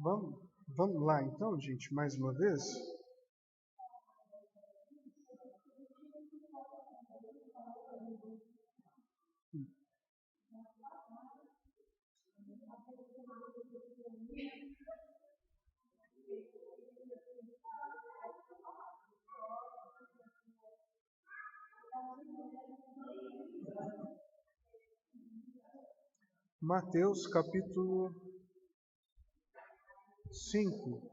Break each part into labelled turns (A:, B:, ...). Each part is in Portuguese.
A: Vamos lá então, gente, mais uma vez. Mateus capítulo 5.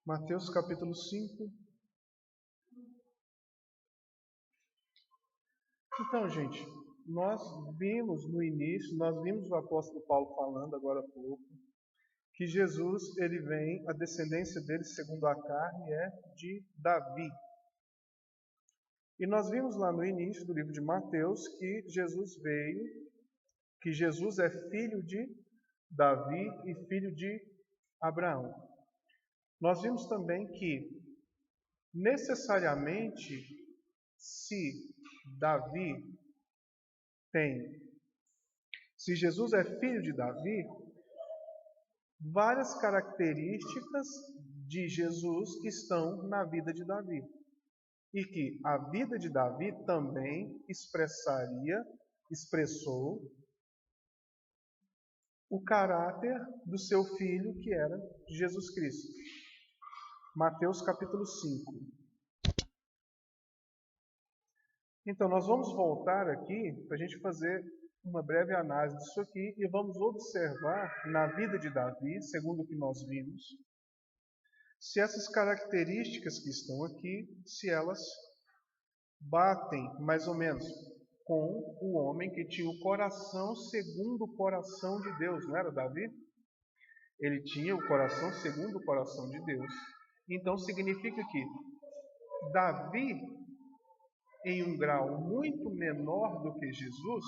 A: Mateus capítulo 5. Então, gente, nós vimos no início, nós vimos o apóstolo Paulo falando agora há pouco, que Jesus, ele vem, a descendência dele, segundo a carne, é de Davi. E nós vimos lá no início do livro de Mateus que Jesus veio, que Jesus é filho de Davi e filho de Abraão. Nós vimos também que, necessariamente, se Jesus é filho de Davi, várias características de Jesus estão na vida de Davi. E que a vida de Davi também expressou o caráter do seu filho, que era Jesus Cristo. Mateus capítulo 5. Então, nós vamos voltar aqui para a gente fazer uma breve análise disso aqui e vamos observar na vida de Davi, segundo o que nós vimos, se essas características que estão aqui, se elas batem mais ou menos com o homem que tinha o coração segundo o coração de Deus, não era Davi? Ele tinha o coração segundo o coração de Deus. Então significa que Davi, em um grau muito menor do que Jesus,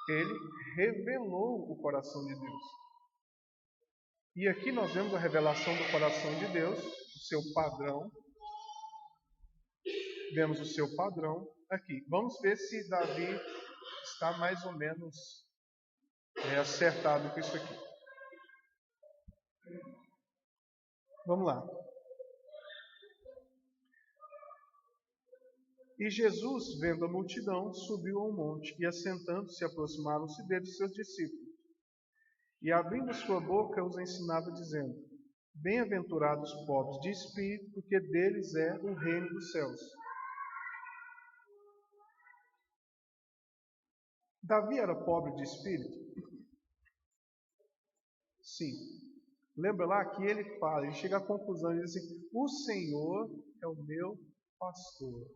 A: ele revelou o coração de Deus. E aqui nós vemos a revelação do coração de Deus, o seu padrão. Vemos o seu padrão aqui. Vamos ver se Davi está mais ou menos acertado com isso aqui. Vamos lá. E Jesus, vendo a multidão, subiu ao monte, e assentando-se, aproximaram-se dele seus discípulos. E abrindo sua boca, os ensinava, dizendo: Bem-aventurados os pobres de espírito, porque deles é o reino dos céus. Davi era pobre de espírito? Sim. Lembra lá que ele fala, ele chega à conclusão, ele diz assim: o Senhor é o meu pastor,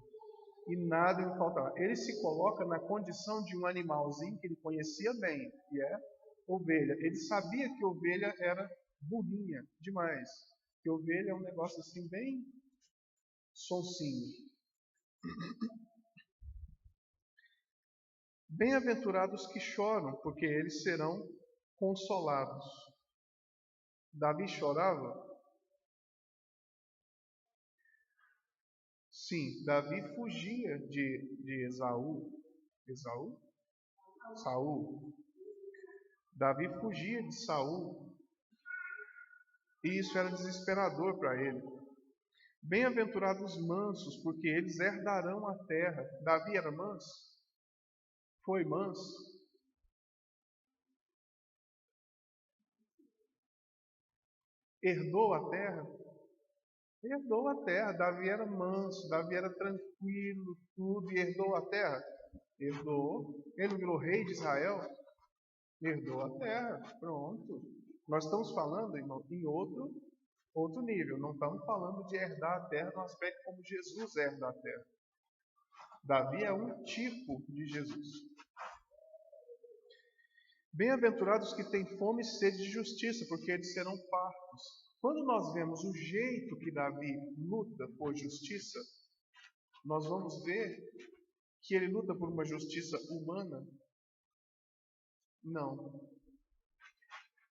A: e nada me faltará. Ele se coloca na condição de um animalzinho que ele conhecia bem, que é ovelha. Ele sabia que ovelha era burrinha demais, que ovelha é um negócio assim bem sonsinho. Bem-aventurados que choram, porque eles serão consolados. Davi chorava? Sim, Davi fugia de Esaú. Saul. Davi fugia de Saul. E isso era desesperador para ele. Bem-aventurados os mansos, porque eles herdarão a terra. Davi era manso? Foi manso? Herdou a terra? Herdou a terra. Davi era manso, Davi era tranquilo, tudo, e herdou a terra? Herdou. Ele virou rei de Israel? Herdou a terra. Pronto. Nós estamos falando, irmão, em outro nível. Não estamos falando de herdar a terra no aspecto como Jesus herda a terra. Davi é um tipo de Jesus. Bem-aventurados que têm fome e sede de justiça, porque eles serão fartos. Quando nós vemos o jeito que Davi luta por justiça, nós vamos ver que ele luta por uma justiça humana? Não.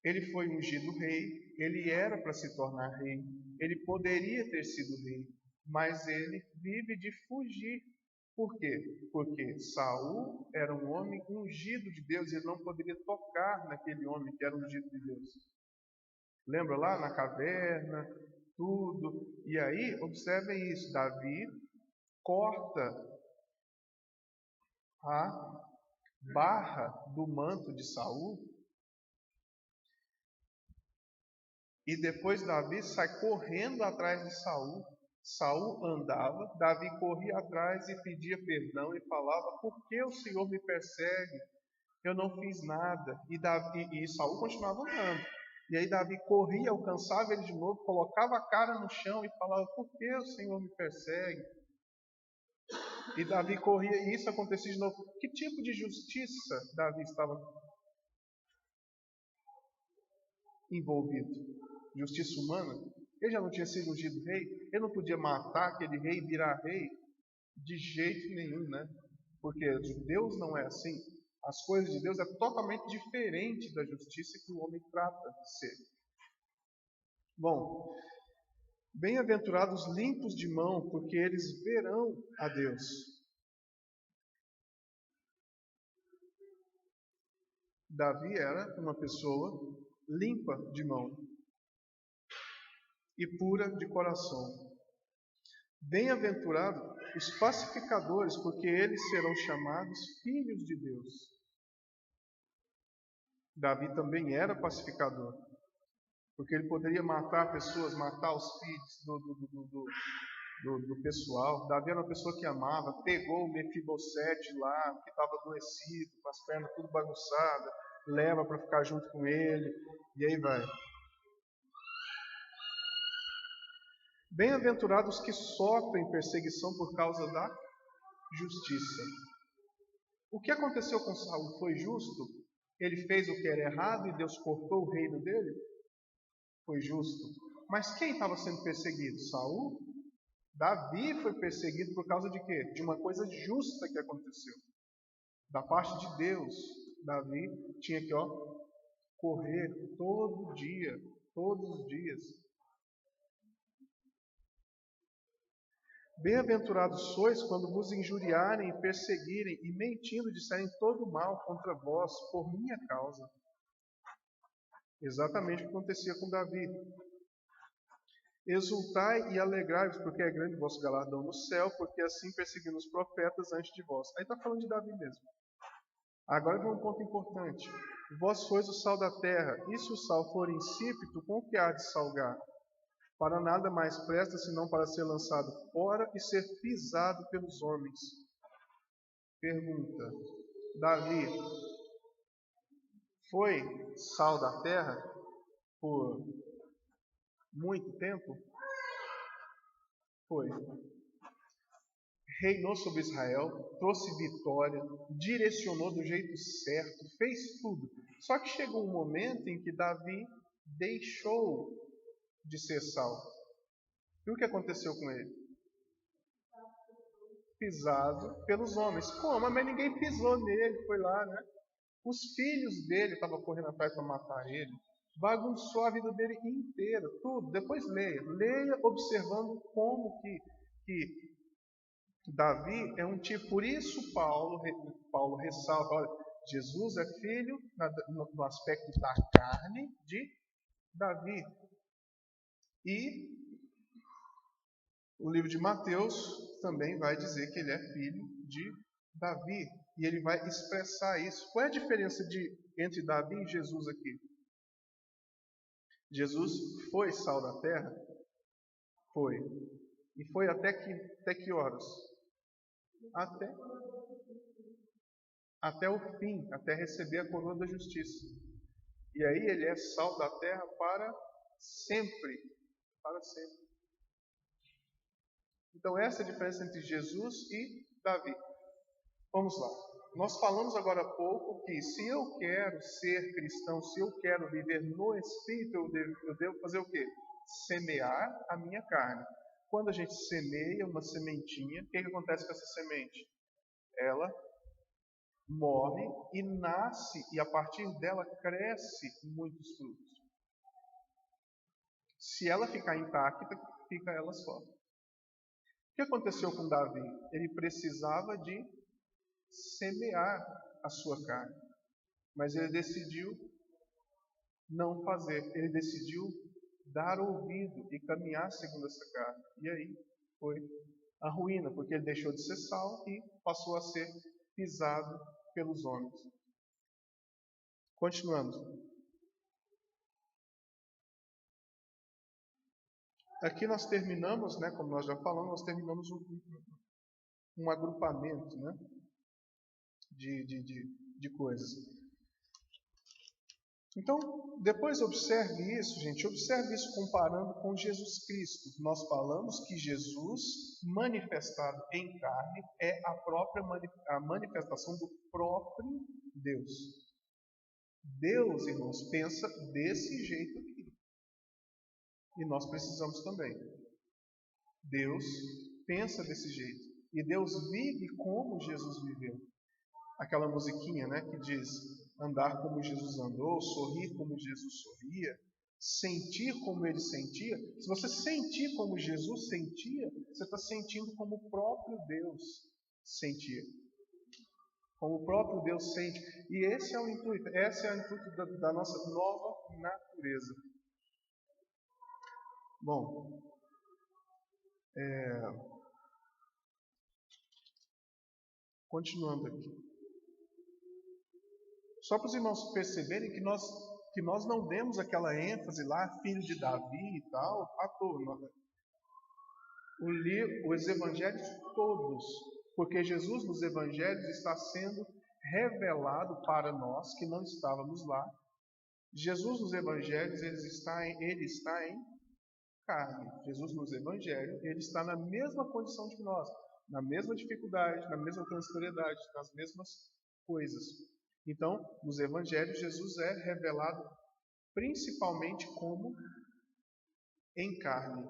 A: Ele foi ungido rei, ele era para se tornar rei, ele poderia ter sido rei, mas ele vive de fugir. Por quê? Porque Saul era um homem ungido de Deus e ele não poderia tocar naquele homem que era ungido de Deus. Lembra lá na caverna, tudo. E aí, observem isso, Davi corta a barra do manto de Saul e depois Davi sai correndo atrás de Saul. Saul andava, Davi corria atrás e pedia perdão e falava: por que o Senhor me persegue? Eu não fiz nada. E Saul continuava andando. E aí Davi corria, alcançava ele de novo, colocava a cara no chão e falava: por que o Senhor me persegue? E Davi corria e isso acontecia de novo. Que tipo de justiça Davi estava envolvido? Justiça humana? Ele já não tinha sido ungido rei? Ele não podia matar aquele rei e virar rei? De jeito nenhum, né? Porque Deus não é assim. As coisas de Deus é totalmente diferente da justiça que o homem trata de ser. Bom, bem-aventurados limpos de mão, porque eles verão a Deus. Davi era uma pessoa limpa de mão e pura de coração. Bem-aventurados os pacificadores, porque eles serão chamados filhos de Deus. Davi também era pacificador, porque ele poderia matar pessoas, matar os filhos do pessoal. Davi era uma pessoa que amava, pegou o Mefibosete lá, que estava adoecido, com as pernas tudo bagunçadas, leva para ficar junto com ele, e aí vai. Bem-aventurados que sofrem perseguição por causa da justiça. O que aconteceu com Saul foi justo? Ele fez o que era errado e Deus cortou o reino dele? Foi justo. Mas quem estava sendo perseguido? Saul? Davi foi perseguido por causa de quê? De uma coisa justa que aconteceu. Da parte de Deus. Davi tinha que correr todo dia, todos os dias. Bem-aventurados sois quando vos injuriarem e perseguirem e mentindo disserem todo mal contra vós por minha causa. Exatamente o que acontecia com Davi. Exultai e alegrai-vos, porque é grande o vosso galardão no céu, porque assim perseguiram os profetas antes de vós. Aí está falando de Davi mesmo. Agora vem um ponto importante. Vós sois o sal da terra, e se o sal for insípido, com o que há de salgar? Para nada mais presta, senão para ser lançado fora e ser pisado pelos homens. Pergunta: Davi foi sal da terra por muito tempo? Foi. Reinou sobre Israel, trouxe vitória, direcionou do jeito certo, fez tudo. Só que chegou um momento em que Davi deixou de ser sal. E o que aconteceu com ele? Pisado pelos homens. Como? Mas ninguém pisou nele, foi lá, né? Os filhos dele estavam correndo atrás para matar ele. Bagunçou a vida dele inteira, tudo. Depois leia. Leia observando como que Davi é um tipo. Por isso Paulo ressalta, olha, Jesus é filho no aspecto da carne de Davi. E o livro de Mateus também vai dizer que ele é filho de Davi. E ele vai expressar isso. Qual é a diferença entre Davi e Jesus aqui? Jesus foi sal da terra? Foi. E foi até que horas? Até o fim, até receber a coroa da justiça. E aí ele é sal da terra para sempre. Para sempre. Então essa é a diferença entre Jesus e Davi. Vamos lá. Nós falamos agora há pouco que se eu quero ser cristão, se eu quero viver no Espírito, eu devo fazer o quê? Semear a minha carne. Quando a gente semeia uma sementinha, o que acontece com essa semente? Ela morre e nasce, e a partir dela cresce muitos frutos. Se ela ficar intacta, fica ela só. O que aconteceu com Davi? Ele precisava de semear a sua carne, mas ele decidiu não fazer. Ele decidiu dar ouvido e caminhar segundo essa carne. E aí foi a ruína, porque ele deixou de ser sal e passou a ser pisado pelos homens. Continuando. Aqui nós terminamos, como nós já falamos, nós terminamos um agrupamento, de coisas. Então, depois observe isso, gente. Observe isso comparando com Jesus Cristo. Nós falamos que Jesus, manifestado em carne, é a manifestação do próprio Deus. Deus, irmãos, pensa desse jeito aqui. E nós precisamos também. Deus pensa desse jeito. E Deus vive como Jesus viveu. Aquela musiquinha, que diz: andar como Jesus andou, sorrir como Jesus sorria, sentir como ele sentia. Se você sentir como Jesus sentia, você está sentindo como o próprio Deus sentia. Como o próprio Deus sente. E esse é o intuito. Esse é o intuito da nossa nova natureza. Bom, continuando aqui. Só para os irmãos perceberem que nós não demos aquela ênfase lá, filho de Davi e tal, à toa. Os evangelhos todos, porque Jesus nos evangelhos está sendo revelado para nós que não estávamos lá. Jesus nos evangelhos, ele está em carne. Jesus nos evangelhos, ele está na mesma condição que nós, na mesma dificuldade, na mesma transitoriedade, nas mesmas coisas. Então, nos evangelhos, Jesus é revelado principalmente como em carne.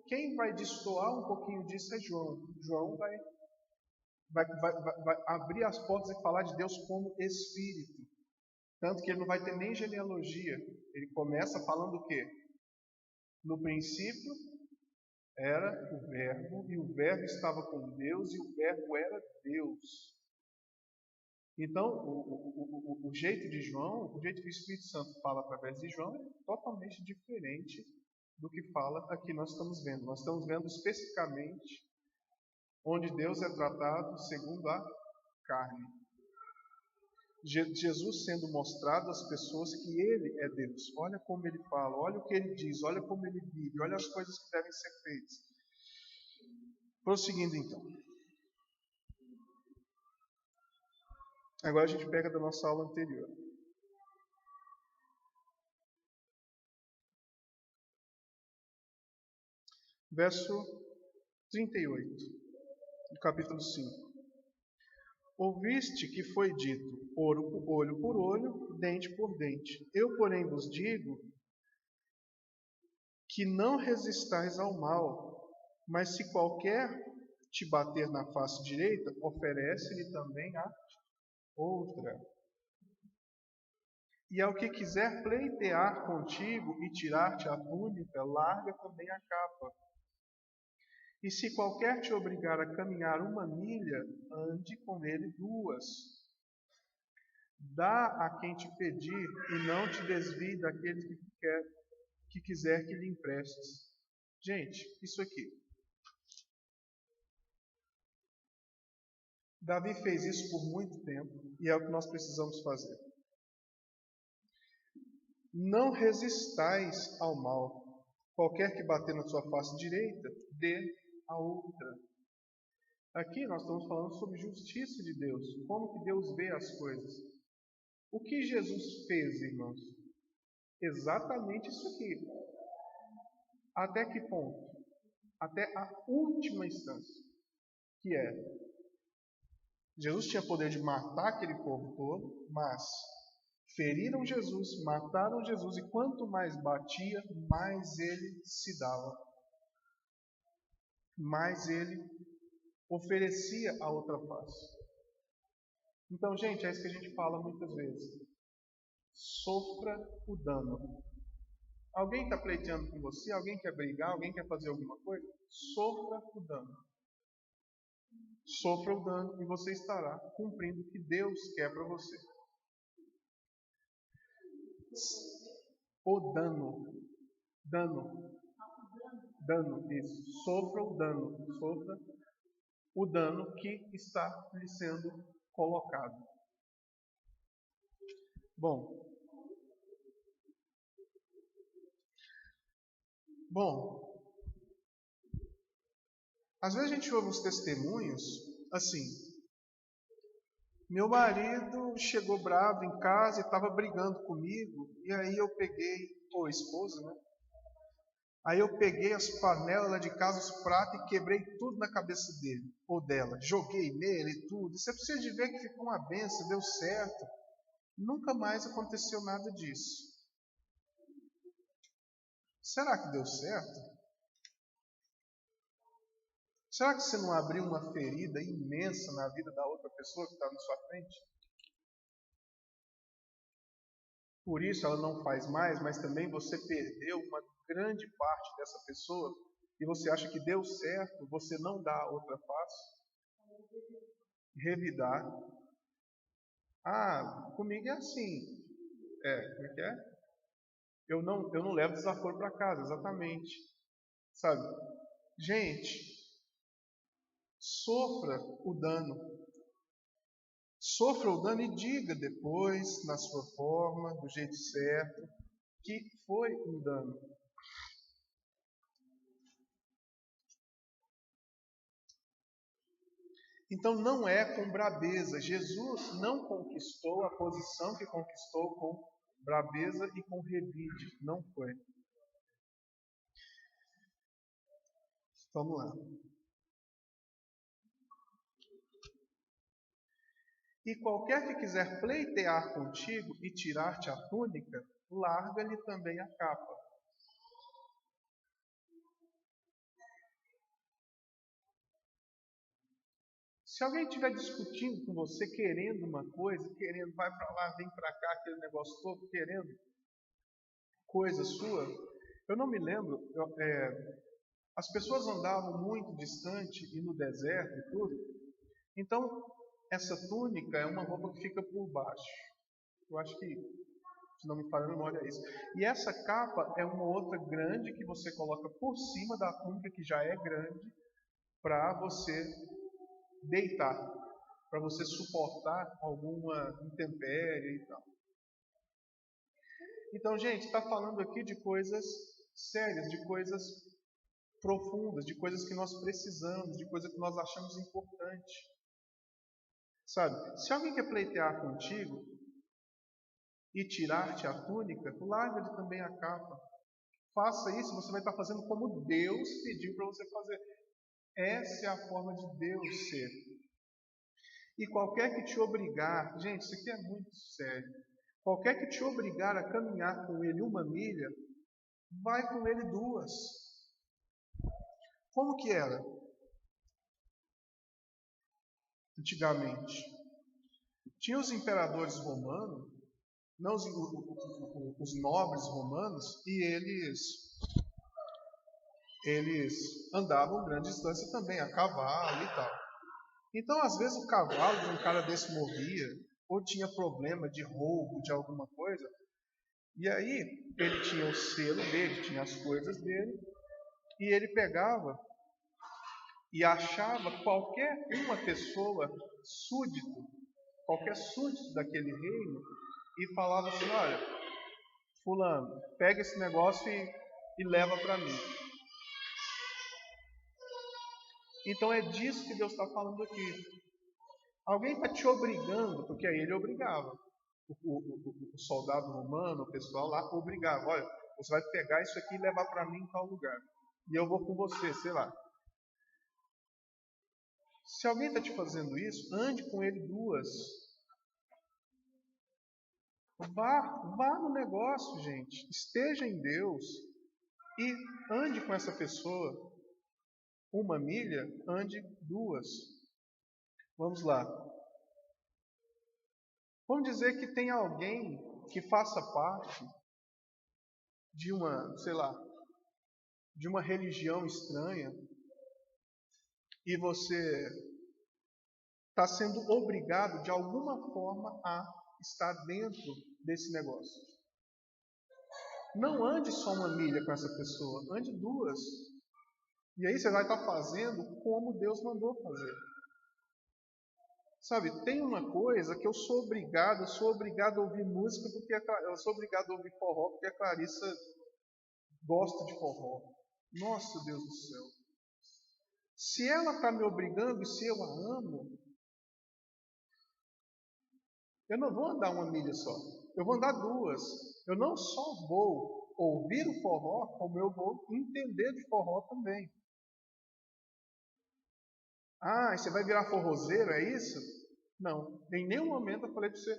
A: Quem vai destoar um pouquinho disso é João. João vai abrir as portas e falar de Deus como Espírito. Tanto que ele não vai ter nem genealogia. Ele começa falando o quê? No princípio era o Verbo, e o Verbo estava com Deus, e o Verbo era Deus. Então, o jeito de João, o jeito que o Espírito Santo fala através de João, é totalmente diferente do que fala aqui nós estamos vendo. Nós estamos vendo especificamente onde Deus é tratado segundo a carne. Jesus sendo mostrado às pessoas que Ele é Deus. Olha como Ele fala, olha o que Ele diz, olha como Ele vive, olha as coisas que devem ser feitas. Prosseguindo então. Agora a gente pega da nossa aula anterior. Verso 38, do capítulo 5. Ouviste que foi dito, olho por olho, dente por dente. Eu, porém, vos digo que não resistais ao mal, mas se qualquer te bater na face direita, oferece-lhe também a outra. E ao que quiser pleitear contigo e tirar-te a túnica, larga também a capa. E se qualquer te obrigar a caminhar 1 milha, ande com ele 2. Dá a quem te pedir e não te desvie daquele que quiser que lhe emprestes. Gente, isso aqui. Davi fez isso por muito tempo e é o que nós precisamos fazer. Não resistais ao mal. Qualquer que bater na sua face direita, dê a outra. Aqui nós estamos falando sobre justiça de Deus, como que Deus vê as coisas. O que Jesus fez, irmãos? Exatamente isso aqui. Até que ponto? Até a última instância, que é: Jesus tinha poder de matar aquele povo todo, mas feriram Jesus, mataram Jesus, e quanto mais batia, mais ele se dava. Mais ele oferecia a outra face. Então, gente, é isso que a gente fala muitas vezes. Sofra o dano. Alguém está pleiteando com você? Alguém quer brigar? Alguém quer fazer alguma coisa? Sofra o dano. Sofra o dano e você estará cumprindo o que Deus quer para você. O dano. Dano, isso. Sofra o dano. Sofra o dano que está lhe sendo colocado. Bom, às vezes a gente ouve uns testemunhos assim. Meu marido chegou bravo em casa e estava brigando comigo, e aí eu peguei, ou esposa, né? Aí eu peguei as panelas lá de casa, os pratos, e quebrei tudo na cabeça dele, ou dela. Joguei nele e tudo. Você precisa de ver que ficou uma benção, deu certo. Nunca mais aconteceu nada disso. Será que deu certo? Será que você não abriu uma ferida imensa na vida da outra pessoa que está na sua frente? Por isso ela não faz mais, mas também você perdeu uma grande parte dessa pessoa e você acha que deu certo, você não dá a outra face? Revidar. Ah, comigo é assim. Como é que é? Eu não levo desaforo para casa, exatamente. Sabe? Gente, sofra o dano. Sofra o dano e diga depois, na sua forma, do jeito certo, que foi um dano. Então não é com brabeza. Jesus não conquistou a posição que conquistou com brabeza e com revide. Não foi. Vamos lá. E qualquer que quiser pleitear contigo e tirar-te a túnica, larga-lhe também a capa. Se alguém estiver discutindo com você, querendo uma coisa, querendo, vai para lá, vem para cá, aquele negócio todo, querendo coisa sua, eu não me lembro, as pessoas andavam muito distante e no deserto e tudo, então essa túnica é uma roupa que fica por baixo. Eu acho que, se não me falha a memória, é isso. E essa capa é uma outra grande que você coloca por cima da túnica, que já é grande, para você deitar, para você suportar alguma intempérie e tal. Então, gente, está falando aqui de coisas sérias, de coisas profundas, de coisas que nós precisamos, de coisas que nós achamos importante. Sabe, se alguém quer pleitear contigo e tirar-te a túnica, larga-lhe também a capa. Faça isso, você vai estar fazendo como Deus pediu para você fazer. Essa é a forma de Deus ser. E qualquer que te obrigar, gente, isso aqui é muito sério. Qualquer que te obrigar a caminhar com ele 1 milha, vai com ele 2. Como que era? Antigamente. Tinha os imperadores romanos, não os nobres romanos, e eles andavam grande distância também, a cavalo e tal. Então, às vezes, o cavalo de um cara desse morria, ou tinha problema de roubo, de alguma coisa, e aí ele tinha o selo dele, tinha as coisas dele, e ele pegava e achava qualquer uma pessoa súdito, qualquer súdito daquele reino, e falava assim: olha, fulano, pega esse negócio e leva para mim. Então é disso que Deus está falando aqui. Alguém está te obrigando, porque aí ele obrigava. O soldado romano, o pessoal lá, obrigava. Olha, você vai pegar isso aqui e levar para mim em tal lugar. E eu vou com você, sei lá. Se alguém está te fazendo isso, ande com ele 2. Vá no negócio, gente. Esteja em Deus e ande com essa pessoa. 1 milha, ande 2. Vamos lá. Vamos dizer que tem alguém que faça parte de uma, sei lá, de uma religião estranha e você está sendo obrigado de alguma forma a estar dentro desse negócio. Não ande só uma milha com essa pessoa, ande 2. E aí você vai estar fazendo como Deus mandou fazer. Sabe, tem uma coisa que eu sou obrigado a ouvir música, porque eu sou obrigado a ouvir forró, porque a Clarissa gosta de forró. Nossa, Deus do céu. Se ela está me obrigando e se eu a amo, eu não vou andar uma milha só. Eu vou andar 2. Eu não só vou ouvir o forró, como eu vou entender de forró também. Ah, você vai virar forrozeiro, é isso? Não, em nenhum momento eu falei para você.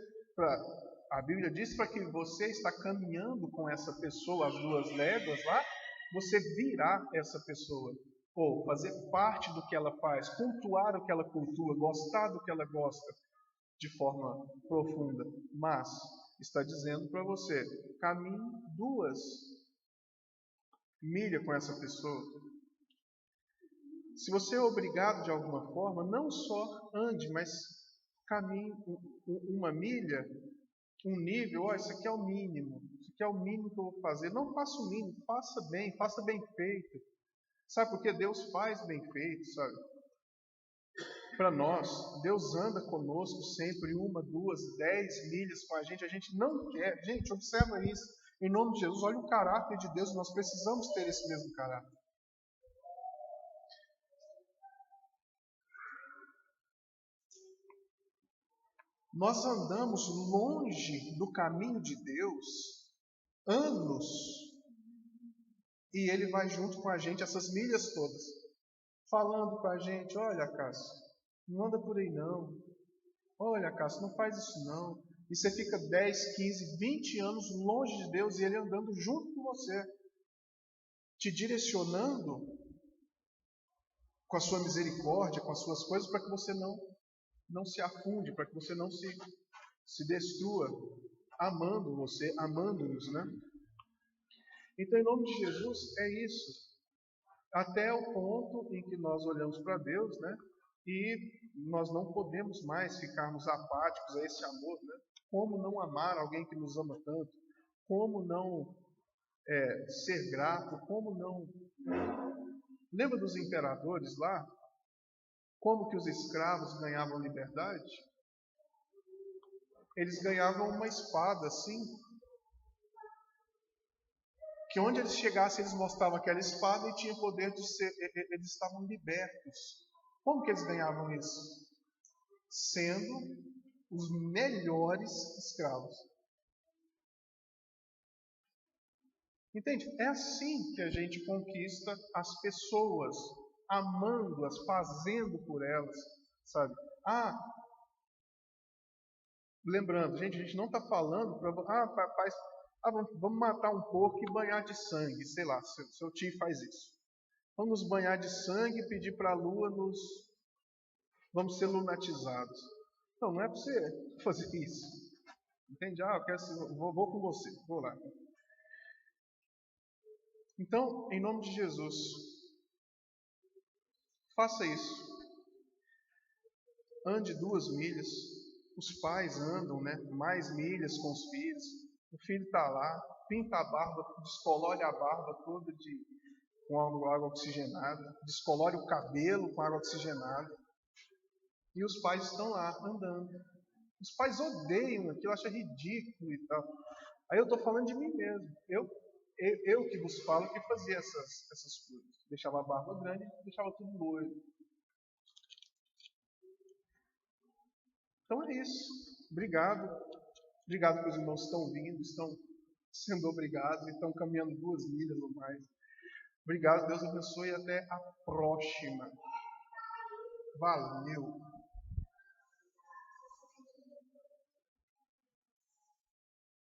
A: A Bíblia diz para que você está caminhando com essa pessoa as 2 léguas lá, você virar essa pessoa. Ou fazer parte do que ela faz, cultuar o que ela cultua, gostar do que ela gosta de forma profunda. Mas está dizendo para você, caminhe 2 milhas com essa pessoa. Se você é obrigado de alguma forma, não só ande, mas caminhe 1 milha, um nível. Isso aqui é o mínimo. Isso aqui é o mínimo que eu vou fazer. Não faça o mínimo, faça bem feito. Sabe por que Deus faz bem feito, sabe? Para nós, Deus anda conosco sempre 1, 2, 10 milhas com a gente não quer. Gente, observa isso. Em nome de Jesus, olha o caráter de Deus, nós precisamos ter esse mesmo caráter. Nós andamos longe do caminho de Deus anos e Ele vai junto com a gente essas milhas todas, falando com a gente: olha, Cássio, não anda por aí não. Olha, Cássio, não faz isso não. E você fica 10, 15, 20 anos longe de Deus e Ele andando junto com você, te direcionando com a sua misericórdia, com as suas coisas, para que você não se afunde, para que você não se destrua, amando você, amando-nos, né? Então, em nome de Jesus, é isso. Até o ponto em que nós olhamos para Deus, né? E nós não podemos mais ficarmos apáticos a esse amor, né? Como não amar alguém que nos ama tanto? Como não ser grato? Como não... Lembra dos imperadores lá? Como que os escravos ganhavam liberdade? Eles ganhavam uma espada assim, que onde eles chegassem, eles mostravam aquela espada e tinha poder de ser, eles estavam libertos. Como que eles ganhavam isso? Sendo os melhores escravos. Entende? É assim que a gente conquista as pessoas, amando-as, fazendo por elas, sabe? Lembrando, gente, a gente não está falando para vamos matar um porco e banhar de sangue, sei lá, seu tio faz isso. Vamos banhar de sangue e pedir para a lua vamos ser lunatizados. Não é para você fazer isso. Entende? Vou com você, vou lá. Então, em nome de Jesus, faça isso. Ande 2 milhas. Os pais andam, né, mais milhas com os filhos. O filho está lá, pinta a barba, descolore a barba toda com água oxigenada, descolore o cabelo com água oxigenada. E os pais estão lá andando. Os pais odeiam aquilo, acham ridículo e tal. Aí eu estou falando de mim mesmo. Eu que vos falo que fazia essas coisas. Deixava a barba grande, deixava tudo loiro. Então é isso. Obrigado. Obrigado que os irmãos estão vindo, estão sendo obrigados, estão caminhando 2 milhas ou mais. Obrigado, Deus abençoe e até a próxima. Valeu.